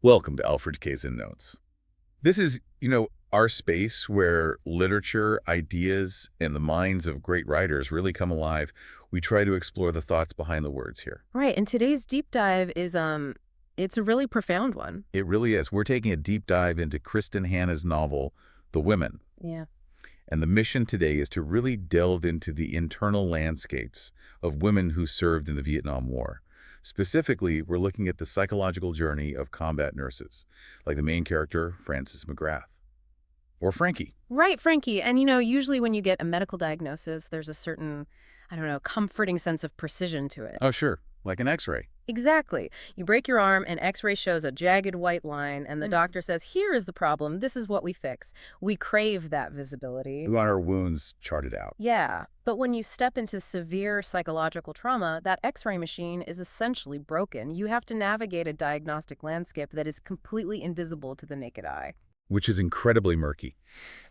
Welcome to Alfred Kazin Notes. This is, our space where literature, ideas, and the minds of great writers really come alive. We try to explore the thoughts behind the words here. Right, and today's deep dive is it's a really profound one. It really is. We're taking a deep dive into Kristin Hannah's novel, The Women. Yeah. And the mission today is to really delve into the internal landscapes of women who served in the Vietnam War. Specifically, we're looking at the psychological journey of combat nurses, like the main character, Frances McGrath. Or Frankie. Right, Frankie. And usually when you get a medical diagnosis, there's a certain, comforting sense of precision to it. Oh, sure. Like an X-ray. Exactly. You break your arm, and X-ray shows a jagged white line, and the doctor says, here is the problem, this is what we fix. We crave that visibility. We want our wounds charted out. Yeah, but when you step into severe psychological trauma, that X-ray machine is essentially broken. You have to navigate a diagnostic landscape that is completely invisible to the naked eye. Which is incredibly murky.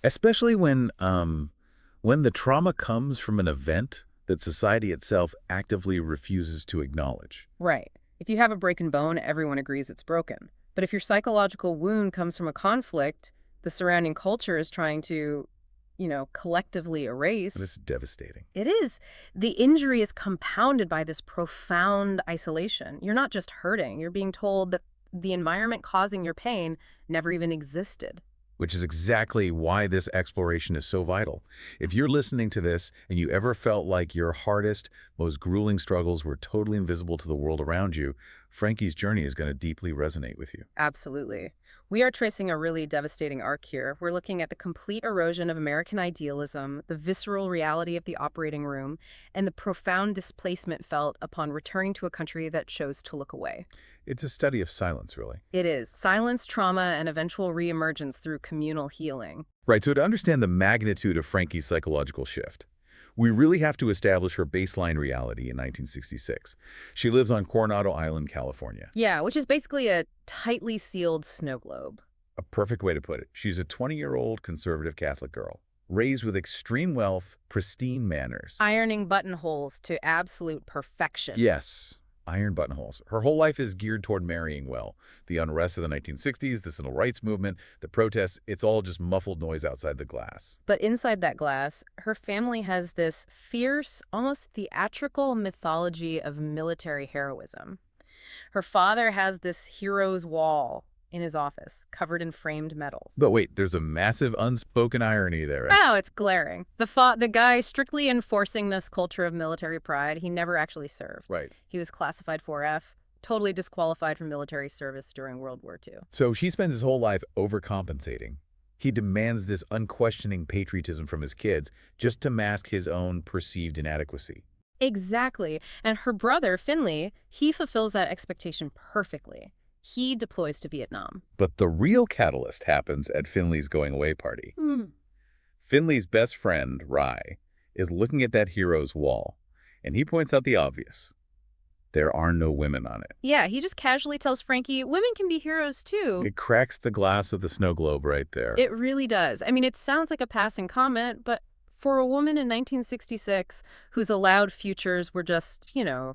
Especially when the trauma comes from an event that society itself actively refuses to acknowledge. Right. If you have a broken bone, everyone agrees it's broken. But if your psychological wound comes from a conflict the surrounding culture is trying to, collectively erase. This is devastating. It is. The injury is compounded by this profound isolation. You're not just hurting. You're being told that the environment causing your pain never even existed. Which is exactly why this exploration is so vital. If you're listening to this and you ever felt like your hardest, most grueling struggles were totally invisible to the world around you, Frankie's journey is going to deeply resonate with you. Absolutely. We are tracing a really devastating arc here. We're looking at the complete erosion of American idealism, the visceral reality of the operating room, and the profound displacement felt upon returning to a country that chose to look away. It's a study of silence, really. It is. Silence, trauma, and eventual re-emergence through communal healing. Right, so to understand the magnitude of Frankie's psychological shift, we really have to establish her baseline reality in 1966. She lives on Coronado Island, California. Yeah, which is basically a tightly sealed snow globe. A perfect way to put it. She's a 20-year-old conservative Catholic girl, raised with extreme wealth, pristine manners. Ironing buttonholes to absolute perfection. Yes. Iron buttonholes. Her whole life is geared toward marrying well. The unrest of the 1960s, the civil rights movement, the protests, it's all just muffled noise outside the glass. But inside that glass, her family has this fierce, almost theatrical mythology of military heroism. Her father has this hero's wall in his office, covered in framed medals. But wait, there's a massive unspoken irony there. Oh, it's glaring. The guy strictly enforcing this culture of military pride, he never actually served. Right. He was classified 4F, totally disqualified from military service during World War II. So she spends his whole life overcompensating. He demands this unquestioning patriotism from his kids just to mask his own perceived inadequacy. Exactly. And her brother, Finley, he fulfills that expectation perfectly. He deploys to Vietnam. But the real catalyst happens at Finley's going-away party. Finley's best friend, Rye, is looking at that hero's wall, and he points out the obvious. There are no women on it. Yeah, he just casually tells Frankie, women can be heroes too. It cracks the glass of the snow globe right there. It really does. I mean, it sounds like a passing comment, but for a woman in 1966 whose allowed futures were just,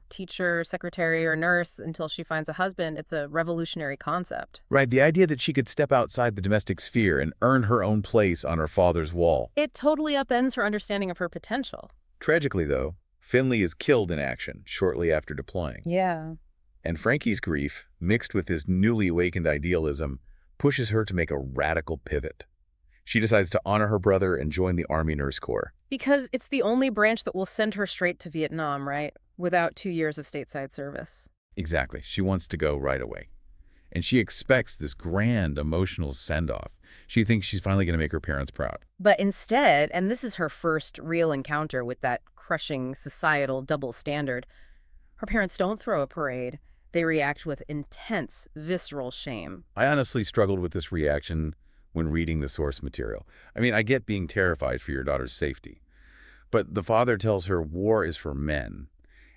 teacher, secretary, or nurse until she finds a husband, it's a revolutionary concept. Right, the idea that she could step outside the domestic sphere and earn her own place on her father's wall. It totally upends her understanding of her potential. Tragically, though, Finley is killed in action shortly after deploying. Yeah. And Frankie's grief, mixed with his newly awakened idealism, pushes her to make a radical pivot. She decides to honor her brother and join the Army Nurse Corps. Because it's the only branch that will send her straight to Vietnam, right? Without 2 years of stateside service. Exactly. She wants to go right away. And she expects this grand emotional send-off. She thinks she's finally going to make her parents proud. But instead, and this is her first real encounter with that crushing societal double standard, her parents don't throw a parade. They react with intense, visceral shame. I honestly struggled with this reaction when reading the source material. I mean, I get being terrified for your daughter's safety. But the father tells her war is for men,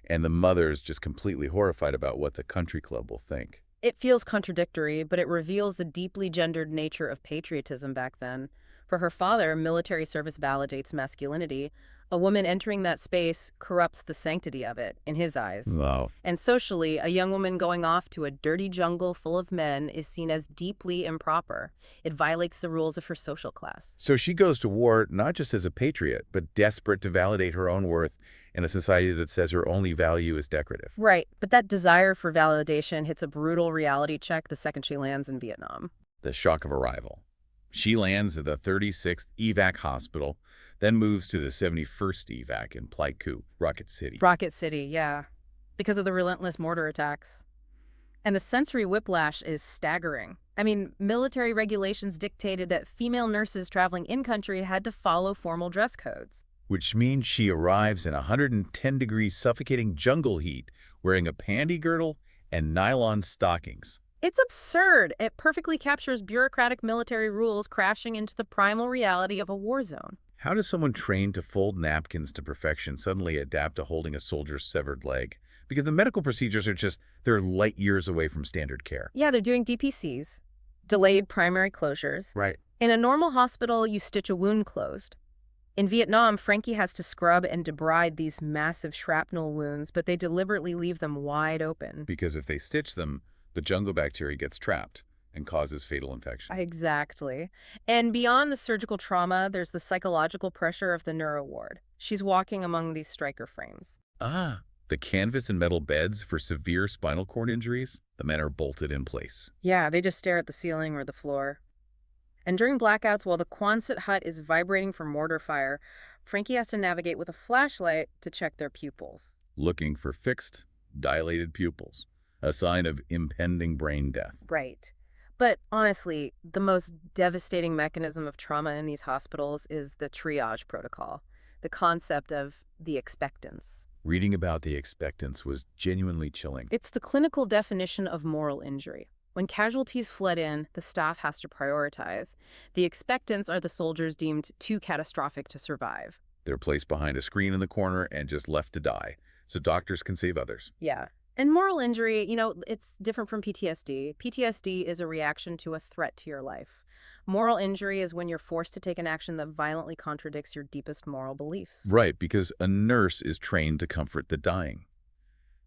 and the mother's just completely horrified about what the country club will think. It feels contradictory, but it reveals the deeply gendered nature of patriotism back then. For her father, military service validates masculinity. A woman entering that space corrupts the sanctity of it, in his eyes. Wow. And socially, a young woman going off to a dirty jungle full of men is seen as deeply improper. It violates the rules of her social class. So she goes to war not just as a patriot, but desperate to validate her own worth in a society that says her only value is decorative. Right, but that desire for validation hits a brutal reality check the second she lands in Vietnam. The shock of arrival. She lands at the 36th evac hospital, then moves to the 71st evac in Pleiku, Rocket City. Rocket City, yeah, because of the relentless mortar attacks. And the sensory whiplash is staggering. I mean, military regulations dictated that female nurses traveling in-country had to follow formal dress codes. Which means she arrives in 110-degree suffocating jungle heat, wearing a panty girdle and nylon stockings. It's absurd. It perfectly captures bureaucratic military rules crashing into the primal reality of a war zone. How does someone trained to fold napkins to perfection suddenly adapt to holding a soldier's severed leg? Because the medical procedures they're light years away from standard care. Yeah, they're doing DPCs, delayed primary closures. Right. In a normal hospital, you stitch a wound closed. In Vietnam, Frankie has to scrub and debride these massive shrapnel wounds, but they deliberately leave them wide open. Because if they stitch them, the jungle bacteria gets trapped and causes fatal infection. Exactly. And beyond the surgical trauma, there's the psychological pressure of the neuro ward. She's walking among these striker frames. The canvas and metal beds for severe spinal cord injuries, the men are bolted in place. Yeah, they just stare at the ceiling or the floor. And during blackouts, while the Quonset hut is vibrating from mortar fire, Frankie has to navigate with a flashlight to check their pupils. Looking for fixed, dilated pupils, a sign of impending brain death. Right. But honestly, the most devastating mechanism of trauma in these hospitals is the triage protocol, the concept of the expectance. Reading about the expectance was genuinely chilling. It's the clinical definition of moral injury. When casualties flood in, the staff has to prioritize. The expectants are the soldiers deemed too catastrophic to survive. They're placed behind a screen in the corner and just left to die, so doctors can save others. Yeah. And moral injury, it's different from PTSD. PTSD is a reaction to a threat to your life. Moral injury is when you're forced to take an action that violently contradicts your deepest moral beliefs. Right, because a nurse is trained to comfort the dying.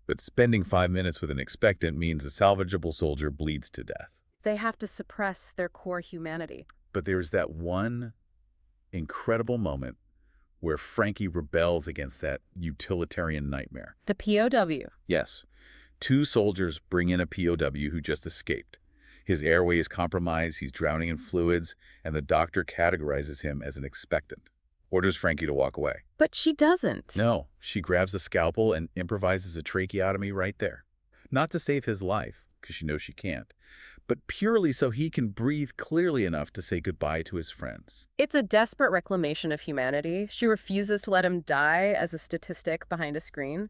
But spending 5 minutes with an expectant means a salvageable soldier bleeds to death. They have to suppress their core humanity. But there's that one incredible moment where Frankie rebels against that utilitarian nightmare. The POW. Yes. 2 soldiers bring in a POW who just escaped. His airway is compromised, he's drowning in fluids, and the doctor categorizes him as an expectant. Orders Frankie to walk away. But she doesn't. No, she grabs a scalpel and improvises a tracheotomy right there. Not to save his life, because she knows she can't, but purely so he can breathe clearly enough to say goodbye to his friends. It's a desperate reclamation of humanity. She refuses to let him die as a statistic behind a screen.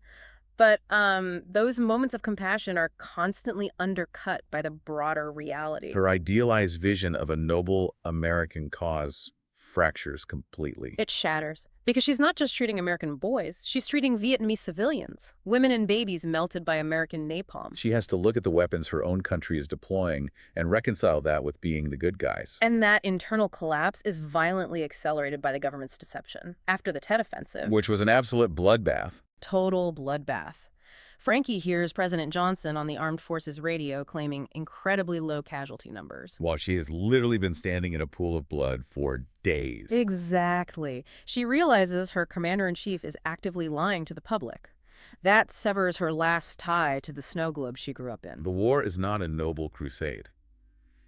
But those moments of compassion are constantly undercut by the broader reality. Her idealized vision of a noble American cause fractures completely. It shatters. Because she's not just treating American boys, she's treating Vietnamese civilians, women and babies melted by American napalm. She has to look at the weapons her own country is deploying and reconcile that with being the good guys. And that internal collapse is violently accelerated by the government's deception. After the Tet Offensive, Which was an absolute bloodbath. total bloodbath. Frankie hears President Johnson on the Armed Forces radio claiming incredibly low casualty numbers. While she has literally been standing in a pool of blood for days. Exactly. She realizes her commander-in-chief is actively lying to the public. That severs her last tie to the snow globe she grew up in. The war is not a noble crusade.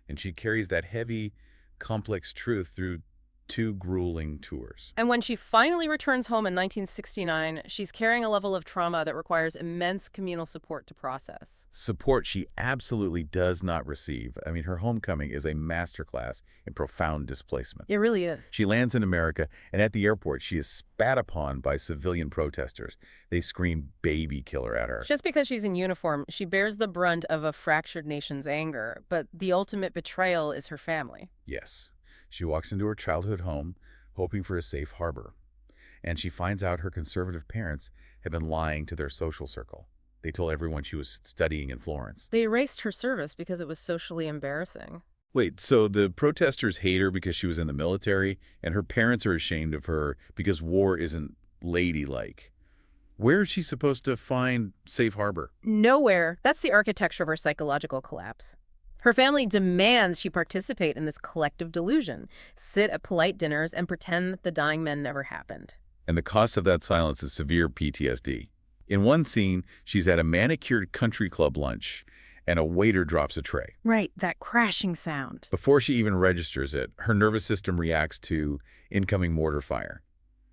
And she carries that heavy, complex truth through 2 grueling tours. And when she finally returns home in 1969, she's carrying a level of trauma that requires immense communal support to process. Support she absolutely does not receive. I mean, her homecoming is a masterclass in profound displacement. It really is. She lands in America, and at the airport, she is spat upon by civilian protesters. They scream baby killer at her. Just because she's in uniform, she bears the brunt of a fractured nation's anger, but the ultimate betrayal is her family. Yes. She walks into her childhood home, hoping for a safe harbor. And she finds out her conservative parents have been lying to their social circle. They told everyone she was studying in Florence. They erased her service because it was socially embarrassing. Wait, so the protesters hate her because she was in the military, and her parents are ashamed of her because war isn't ladylike. Where is she supposed to find safe harbor? Nowhere. That's the architecture of her psychological collapse. Her family demands she participate in this collective delusion, sit at polite dinners, and pretend that the dying men never happened. And the cost of that silence is severe PTSD. In one scene, she's at a manicured country club lunch, and a waiter drops a tray. Right, that crashing sound. Before she even registers it, her nervous system reacts to incoming mortar fire.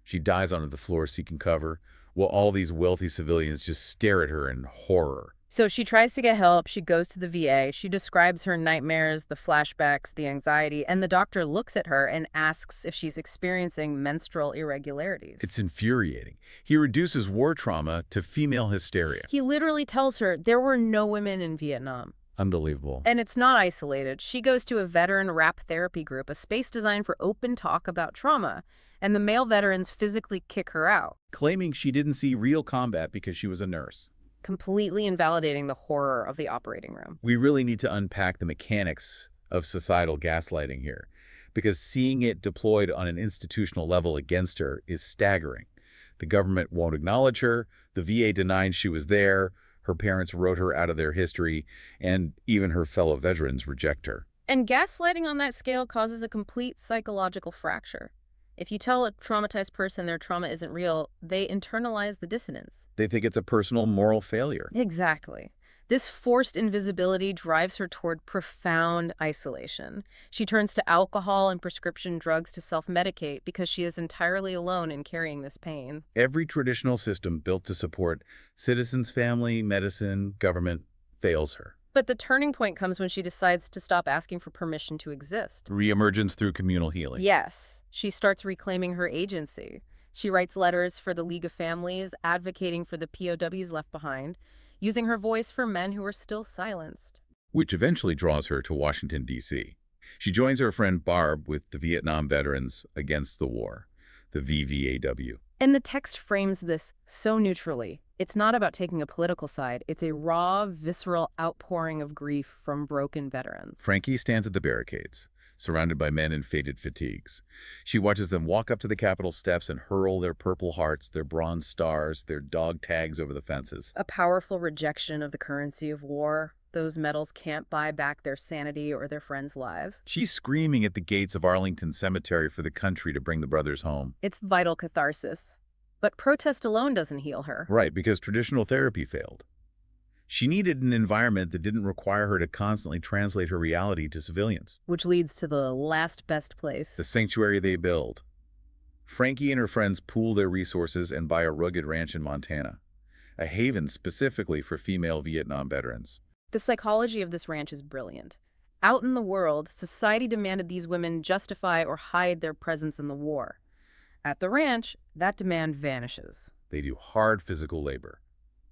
She dies onto the floor seeking cover, while all these wealthy civilians just stare at her in horror. So she tries to get help, she goes to the VA, she describes her nightmares, the flashbacks, the anxiety, and the doctor looks at her and asks if she's experiencing menstrual irregularities. It's infuriating. He reduces war trauma to female hysteria. He literally tells her there were no women in Vietnam. Unbelievable. And it's not isolated. She goes to a veteran rap therapy group, a space designed for open talk about trauma, and the male veterans physically kick her out, Claiming she didn't see real combat because she was a nurse. completely invalidating the horror of the operating room. We really need to unpack the mechanics of societal gaslighting here, because seeing it deployed on an institutional level against her is staggering. The government won't acknowledge her, the VA denied she was there, her parents wrote her out of their history, and even her fellow veterans reject her. And gaslighting on that scale causes a complete psychological fracture. If you tell a traumatized person their trauma isn't real, they internalize the dissonance. They think it's a personal moral failure. Exactly. This forced invisibility drives her toward profound isolation. She turns to alcohol and prescription drugs to self-medicate because she is entirely alone in carrying this pain. Every traditional system built to support citizens' family, medicine, government fails her. But the turning point comes when she decides to stop asking for permission to exist. Re-emergence through communal healing. Yes, she starts reclaiming her agency. She writes letters for the League of Families, advocating for the POWs left behind, using her voice for men who were still silenced. Which eventually draws her to Washington, D.C. She joins her friend Barb with the Vietnam Veterans Against the War, the VVAW. And the text frames this so neutrally. It's not about taking a political side. It's a raw, visceral outpouring of grief from broken veterans. Frankie stands at the barricades, surrounded by men in faded fatigues. She watches them walk up to the Capitol steps and hurl their purple hearts, their bronze stars, their dog tags over the fences. A powerful rejection of the currency of war. Those medals can't buy back their sanity or their friends' lives. She's screaming at the gates of Arlington Cemetery for the country to bring the brothers home. It's vital catharsis. But protest alone doesn't heal her. Right, because traditional therapy failed. She needed an environment that didn't require her to constantly translate her reality to civilians. Which leads to the last best place. The sanctuary they build. Frankie and her friends pool their resources and buy a rugged ranch in Montana, a haven specifically for female Vietnam veterans. The psychology of this ranch is brilliant. Out in the world, society demanded these women justify or hide their presence in the war. At the ranch, that demand vanishes. They do hard physical labor,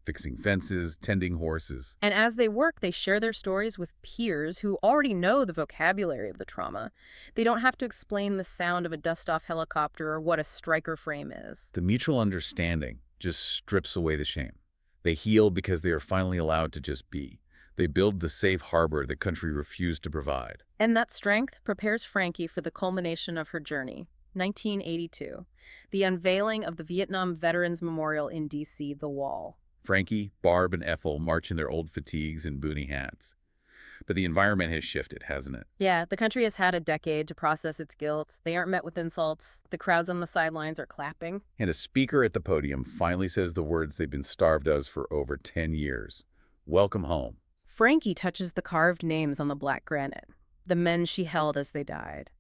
fixing fences, tending horses. And as they work, they share their stories with peers who already know the vocabulary of the trauma. They don't have to explain the sound of a dust-off helicopter or what a striker frame is. The mutual understanding just strips away the shame. They heal because they are finally allowed to just be. They build the safe harbor the country refused to provide. And that strength prepares Frankie for the culmination of her journey. 1982, the unveiling of the Vietnam Veterans Memorial in D.C., The Wall. Frankie, Barb, and Ethel march in their old fatigues and boonie hats. But the environment has shifted, hasn't it? Yeah, the country has had a decade to process its guilt. They aren't met with insults. The crowds on the sidelines are clapping. And a speaker at the podium finally says the words they've been starved of for over 10 years. Welcome home. Frankie touches the carved names on the black granite, the men she held as they died.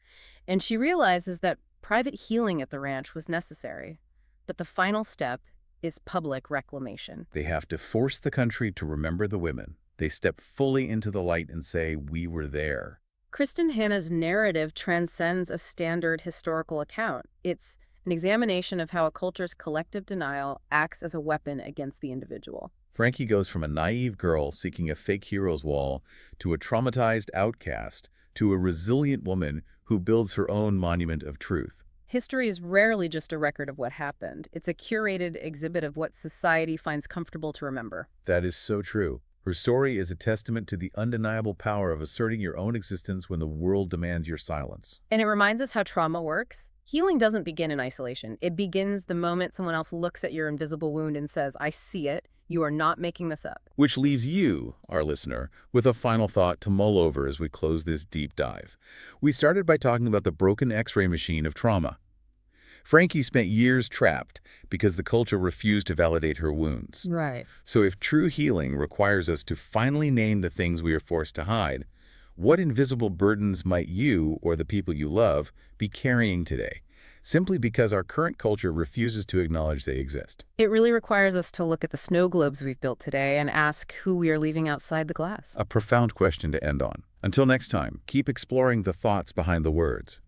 And she realizes that private healing at the ranch was necessary. But the final step is public reclamation. They have to force the country to remember the women. They step fully into the light and say, we were there. Kristin Hannah's narrative transcends a standard historical account. It's an examination of how a culture's collective denial acts as a weapon against the individual. Frankie goes from a naive girl seeking a fake hero's wall to a traumatized outcast to a resilient woman who builds her own monument of truth. History is rarely just a record of what happened. It's a curated exhibit of what society finds comfortable to remember. That is so true. Her story is a testament to the undeniable power of asserting your own existence when the world demands your silence. And it reminds us how trauma works. Healing doesn't begin in isolation. It begins the moment someone else looks at your invisible wound and says, I see it. You are not making this up. Which leaves you, our listener, with a final thought to mull over as we close this deep dive. We started by talking about the broken X-ray machine of trauma. Frankie spent years trapped because the culture refused to validate her wounds. Right. So if true healing requires us to finally name the things we are forced to hide, what invisible burdens might you or the people you love be carrying today, simply because our current culture refuses to acknowledge they exist? It really requires us to look at the snow globes we've built today and ask who we are leaving outside the glass. A profound question to end on. Until next time, keep exploring the thoughts behind the words.